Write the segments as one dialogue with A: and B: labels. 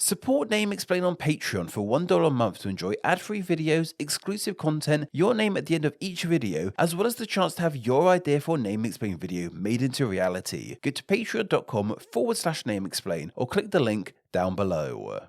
A: Support Name Explain on Patreon for $1 a month to enjoy ad-free videos, exclusive content, your name at the end of each video, as well as the chance to have your idea for a Name Explain video made into reality. Go to patreon.com/Name Explain or click the link down below.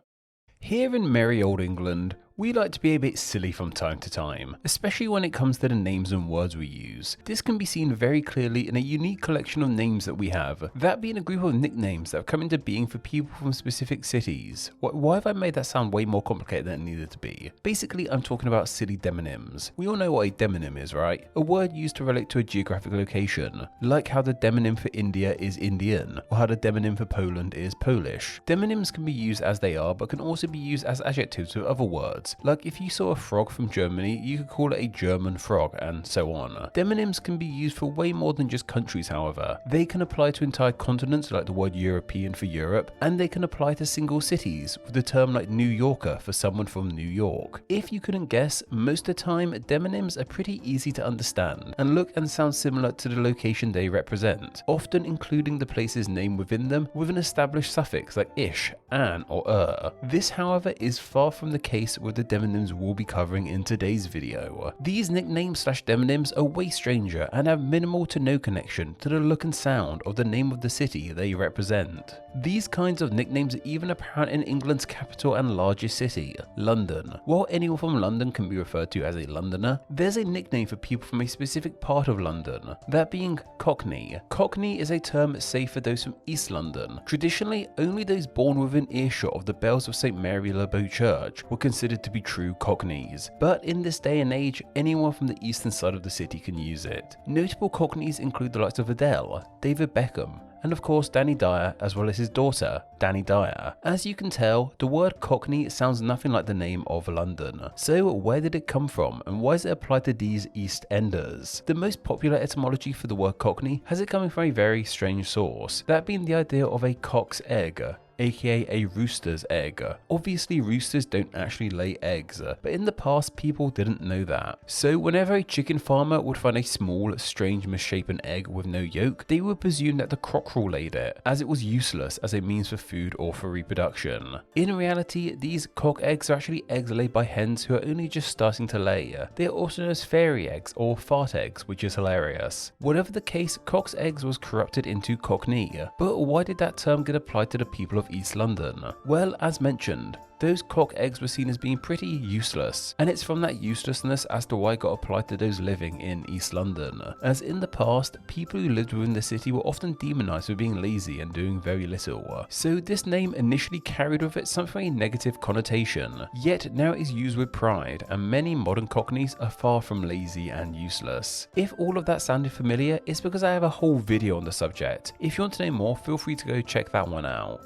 A: Here in merry old England, we like to be a bit silly from time to time, especially when it comes to the names and words we use. This can be seen very clearly in a unique collection of names that we have, that being a group of nicknames that have come into being for people from specific cities. Why have I made that sound way more complicated than it needed to be? Basically, I'm talking about silly demonyms. We all know what a demonym is, right? A word used to relate to a geographic location, like how the demonym for India is Indian, or how the demonym for Poland is Polish. Demonyms can be used as they are, but can also be used as adjectives with other words. Like if you saw a frog from Germany, you could call it a German frog, and so on. Demonyms can be used for way more than just countries, however. They can apply to entire continents, like the word European for Europe, and they can apply to single cities, with the term like New Yorker for someone from New York. If you couldn't guess, most of the time, demonyms are pretty easy to understand, and look and sound similar to the location they represent, often including the place's name within them with an established suffix like ish, an, or This, however, is far from the case with the demonyms we'll be covering in today's video. These nicknames / demonyms are way stranger and have minimal to no connection to the look and sound of the name of the city they represent. These kinds of nicknames are even apparent in England's capital and largest city, London. While anyone from London can be referred to as a Londoner, there's a nickname for people from a specific part of London, that being Cockney. Cockney is a term saved for those from East London. Traditionally, only those born within earshot of the bells of St Mary Le Bow Church were considered to be true Cockneys, but in this day and age, anyone from the eastern side of the city can use it. Notable Cockneys include the likes of Adele, David Beckham, and of course Danny Dyer, as well as his daughter, Danny Dyer. As you can tell, the word Cockney sounds nothing like the name of London. So where did it come from, and why is it applied to these East Enders? The most popular etymology for the word Cockney has it coming from a very strange source, that being the idea of a cock's egg, aka a rooster's egg. Obviously roosters don't actually lay eggs, but in the past people didn't know that. So whenever a chicken farmer would find a small, strange misshapen egg with no yolk, they would presume that the cockerel laid it, as it was useless as a means for food or for reproduction. In reality, these cock eggs are actually eggs laid by hens who are only just starting to lay. They are also known as fairy eggs or fart eggs, which is hilarious. Whatever the case, cock's eggs was corrupted into Cockney. But why did that term get applied to the people of East London? Well, as mentioned, those cock eggs were seen as being pretty useless, and it's from that uselessness as to why it got applied to those living in East London, as in the past, people who lived within the city were often demonized for being lazy and doing very little. So this name initially carried with it something of a negative connotation, yet now it is used with pride, and many modern Cockneys are far from lazy and useless. If all of that sounded familiar, it's because I have a whole video on the subject. If you want to know more, feel free to go check that one out.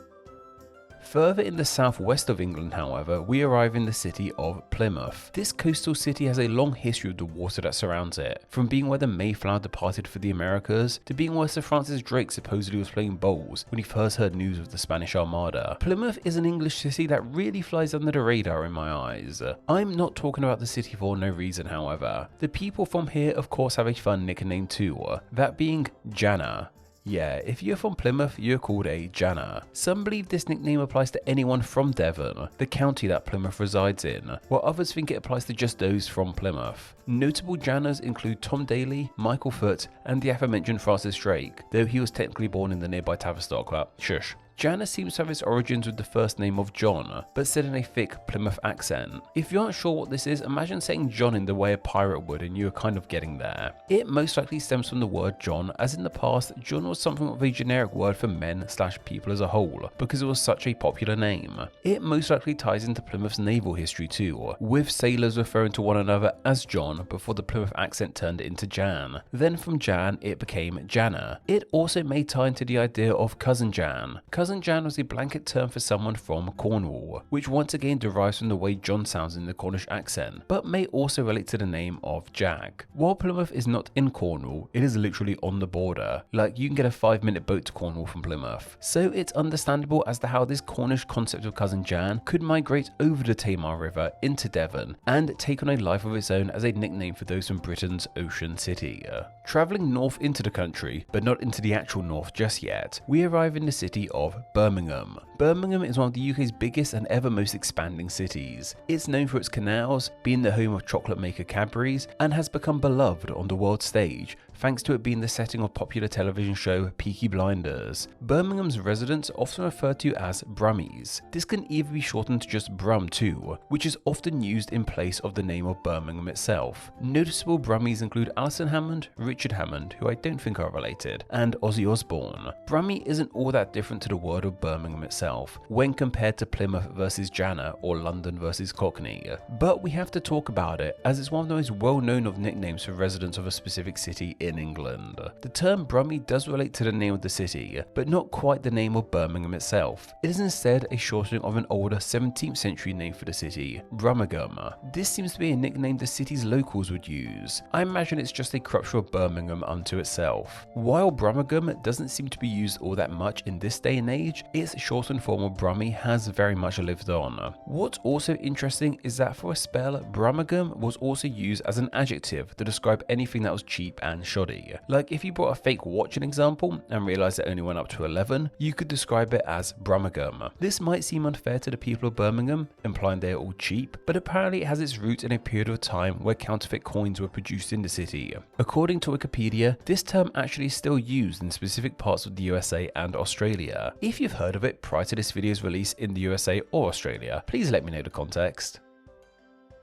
A: Further in the southwest of England, however, we arrive in the city of Plymouth. This coastal city has a long history of the water that surrounds it, from being where the Mayflower departed for the Americas, to being where Sir Francis Drake supposedly was playing bowls when he first heard news of the Spanish Armada. Plymouth is an English city that really flies under the radar in my eyes. I'm not talking about the city for no reason, however. The people from here of course have a fun nickname too, that being Janna. Yeah, if you're from Plymouth, you're called a Janna. Some believe this nickname applies to anyone from Devon, the county that Plymouth resides in, while others think it applies to just those from Plymouth. Notable Jannas include Tom Daly, Michael Foot, and the aforementioned Francis Drake, though he was technically born in the nearby Tavistock, but shush. Janna seems to have its origins with the first name of John, but said in a thick Plymouth accent. If you aren't sure what this is, imagine saying John in the way a pirate would and you're kind of getting there. It most likely stems from the word John, as in the past, John was something of a generic word for men / people as a whole, because it was such a popular name. It most likely ties into Plymouth's naval history too, with sailors referring to one another as John before the Plymouth accent turned it into Jan. Then from Jan, it became Janna. It also may tie into the idea of Cousin Jan. Cousin Jan was a blanket term for someone from Cornwall, which once again derives from the way John sounds in the Cornish accent, but may also relate to the name of Jack. While Plymouth is not in Cornwall, it is literally on the border, like you can get a 5-minute boat to Cornwall from Plymouth. So it's understandable as to how this Cornish concept of Cousin Jan could migrate over the Tamar River into Devon and take on a life of its own as a nickname for those from Britain's ocean city. Travelling north into the country, but not into the actual north just yet, we arrive in the city of Birmingham. Birmingham is one of the UK's biggest and ever most expanding cities. It's known for its canals, being the home of chocolate maker Cadbury's, and has become beloved on the world stage, thanks to it being the setting of popular television show Peaky Blinders. Birmingham's residents are often referred to as Brummies. This can either be shortened to just Brum too, which is often used in place of the name of Birmingham itself. Noticeable Brummies include Alison Hammond, Richard Hammond, who I don't think are related, and Ozzy Osbourne. Brummie isn't all that different to the word of Birmingham itself, when compared to Plymouth versus Janna or London versus Cockney. But we have to talk about it, as it's one of the most well-known of nicknames for residents of a specific city in England. The term Brummie does relate to the name of the city, but not quite the name of Birmingham itself. It is instead a shortening of an older 17th century name for the city, Brummagem. This seems to be a nickname the city's locals would use. I imagine it's just a corruption of Birmingham unto itself. While Brummagem doesn't seem to be used all that much in this day and age, its shortened form of Brummie has very much lived on. What's also interesting is that for a spell, Brummagem was also used as an adjective to describe anything that was cheap and shoddy. Like if you brought a fake watch an example and realised it only went up to 11, you could describe it as Brummagem. This might seem unfair to the people of Birmingham, implying they are all cheap, but apparently it has its roots in a period of time where counterfeit coins were produced in the city. According to Wikipedia, this term actually is still used in specific parts of the USA and Australia. If you've heard of it prior to this video's release in the USA or Australia, please let me know the context.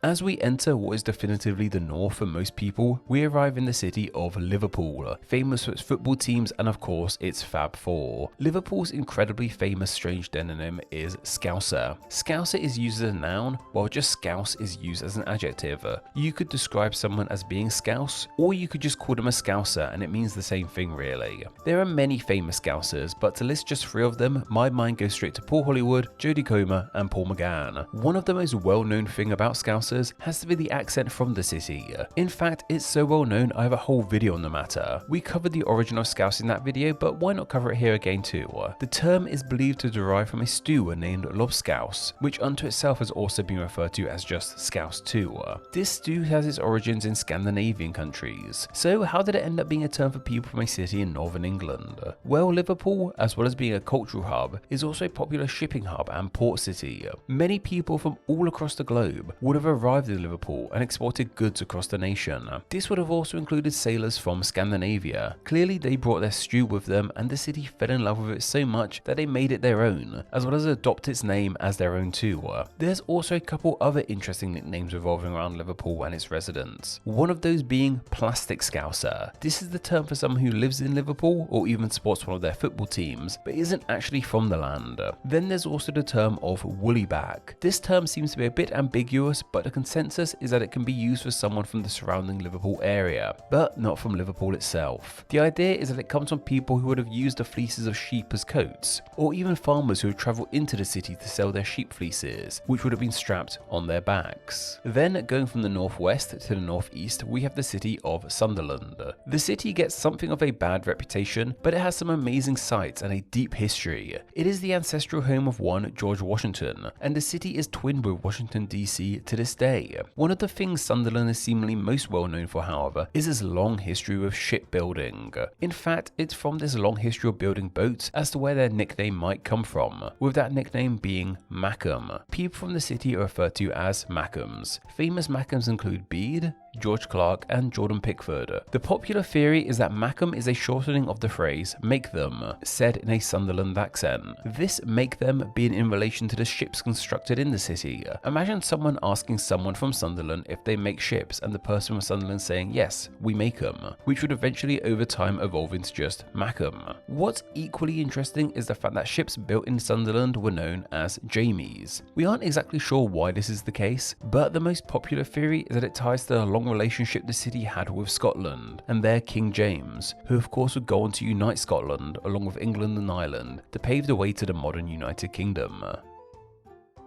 A: As we enter what is definitively the north for most people, we arrive in the city of Liverpool, famous for its football teams and of course its Fab Four. Liverpool's incredibly famous strange demonym is Scouser. Scouser is used as a noun, while just Scouse is used as an adjective. You could describe someone as being Scouse, or you could just call them a Scouser and it means the same thing really. There are many famous Scousers, but to list just 3 of them, my mind goes straight to Paul Hollywood, Jodie Comer and Paul McGann. One of the most well-known thing about Scousers has to be the accent from the city. In fact, it's so well known I have a whole video on the matter. We covered the origin of Scouse in that video, but why not cover it here again too? The term is believed to derive from a stew named lobscouse, which unto itself has also been referred to as just Scouse too. This stew has its origins in Scandinavian countries. So how did it end up being a term for people from a city in northern England? Well, Liverpool, as well as being a cultural hub, is also a popular shipping hub and port city. Many people from all across the globe would have arrived in Liverpool and exported goods across the nation. This would have also included sailors from Scandinavia. Clearly they brought their stew with them and the city fell in love with it so much that they made it their own, as well as adopt its name as their own too. There's also a couple other interesting nicknames revolving around Liverpool and its residents. One of those being Plastic Scouser. This is the term for someone who lives in Liverpool or even supports one of their football teams, but isn't actually from the land. Then there's also the term of Woollyback. This term seems to be a bit ambiguous, but the consensus is that it can be used for someone from the surrounding Liverpool area, but not from Liverpool itself. The idea is that it comes from people who would have used the fleeces of sheep as coats, or even farmers who have travelled into the city to sell their sheep fleeces, which would have been strapped on their backs. Then, going from the northwest to the northeast, we have the city of Sunderland. The city gets something of a bad reputation, but it has some amazing sights and a deep history. It is the ancestral home of one George Washington, and the city is twinned with Washington DC to this day. One of the things Sunderland is seemingly most well known for, however, is its long history with shipbuilding. In fact, it's from this long history of building boats as to where their nickname might come from, with that nickname being Mackem. People from the city are referred to as Mackems. Famous Mackems include Bede, George Clark and Jordan Pickford. The popular theory is that Mackem is a shortening of the phrase make them, said in a Sunderland accent. This make them being in relation to the ships constructed in the city. Imagine someone asking someone from Sunderland if they make ships and the person from Sunderland saying yes, we make them, which would eventually over time evolve into just Mackem. What's equally interesting is the fact that ships built in Sunderland were known as Jamies. We aren't exactly sure why this is the case, but the most popular theory is that it ties to the long relationship the city had with Scotland and their King James, who of course would go on to unite Scotland along with England and Ireland to pave the way to the modern United Kingdom.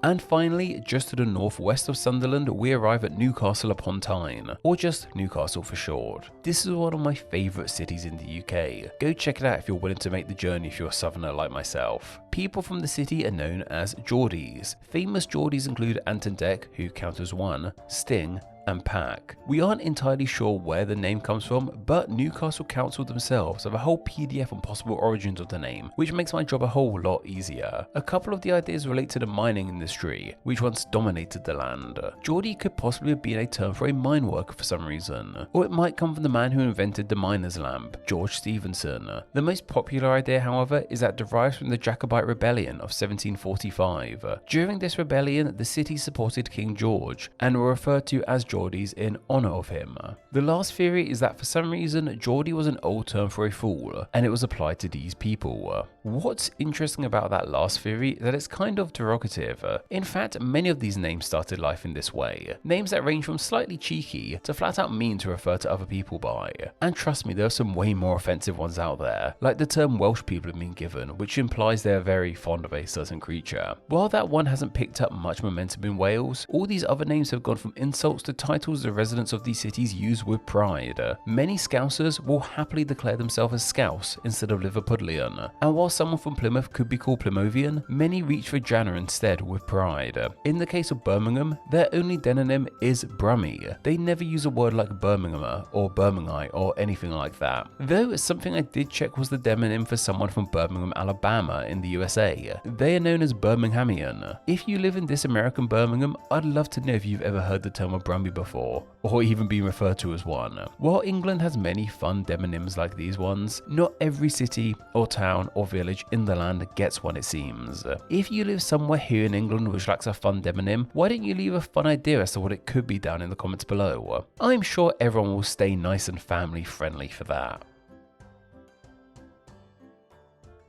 A: And finally, just to the northwest of Sunderland, we arrive at Newcastle upon Tyne, or just Newcastle for short. This is one of my favourite cities in the UK. Go check it out if you're willing to make the journey if you're a southerner like myself. People from the city are known as Geordies. Famous Geordies include Anton Deck, who counts as one, Sting, and pack. We aren't entirely sure where the name comes from, but Newcastle Council themselves have a whole PDF on possible origins of the name, which makes my job a whole lot easier. A couple of the ideas relate to the mining industry, which once dominated the land. Jordi could possibly have been a term for a mine worker for some reason, or it might come from the man who invented the miner's lamp, George Stephenson. The most popular idea, however, is that derives from the Jacobite Rebellion of 1745. During this rebellion, the city supported King George and were referred to as Geordies in honour of him. The last theory is that for some reason, Jordi was an old term for a fool, and it was applied to these people. What's interesting about that last theory is that it's kind of derogative. In fact, many of these names started life in this way. Names that range from slightly cheeky to flat out mean to refer to other people by. And trust me, there are some way more offensive ones out there, like the term Welsh people have been given, which implies they are very fond of a certain creature. While that one hasn't picked up much momentum in Wales, all these other names have gone from insults to titles the residents of these cities use with pride. Many Scousers will happily declare themselves as Scouse instead of Liverpudlian, and while someone from Plymouth could be called Plymouthian, many reach for Janna instead with pride. In the case of Birmingham, their only demonym is Brummy. They never use a word like Birminghamer or Birminghamite or anything like that. Though something I did check was the demonym for someone from Birmingham, Alabama in the USA. They are known as Birminghamian. If you live in this American Birmingham, I'd love to know if you've ever heard the term of Brumby before, or even been referred to as one. While England has many fun demonyms like these ones, not every city or town or village in the land gets one, it seems. If you live somewhere here in England which lacks a fun demonym, why don't you leave a fun idea as to what it could be down in the comments below? I'm sure everyone will stay nice and family friendly for that.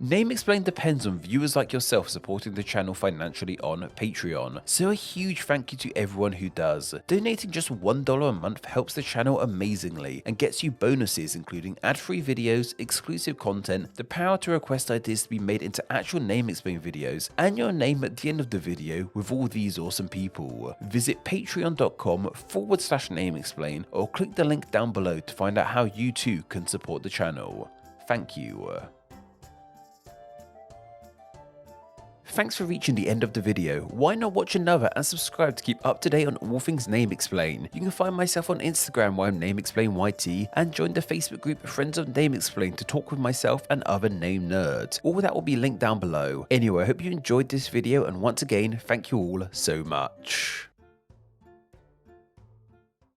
A: Name Explained depends on viewers like yourself supporting the channel financially on Patreon, so a huge thank you to everyone who does. Donating just $1 a month helps the channel amazingly and gets you bonuses including ad-free videos, exclusive content, the power to request ideas to be made into actual Name Explained videos, and your name at the end of the video with all these awesome people. Visit patreon.com/NameExplain or click the link down below to find out how you too can support the channel. Thank you. Thanks for reaching the end of the video. Why not watch another and subscribe to keep up to date on all things Name Explain. You can find myself on Instagram where I'm NameExplainYT and join the Facebook group Friends of Name Explain to talk with myself and other name nerds. All that will be linked down below. Anyway, I hope you enjoyed this video and once again, thank you all so much.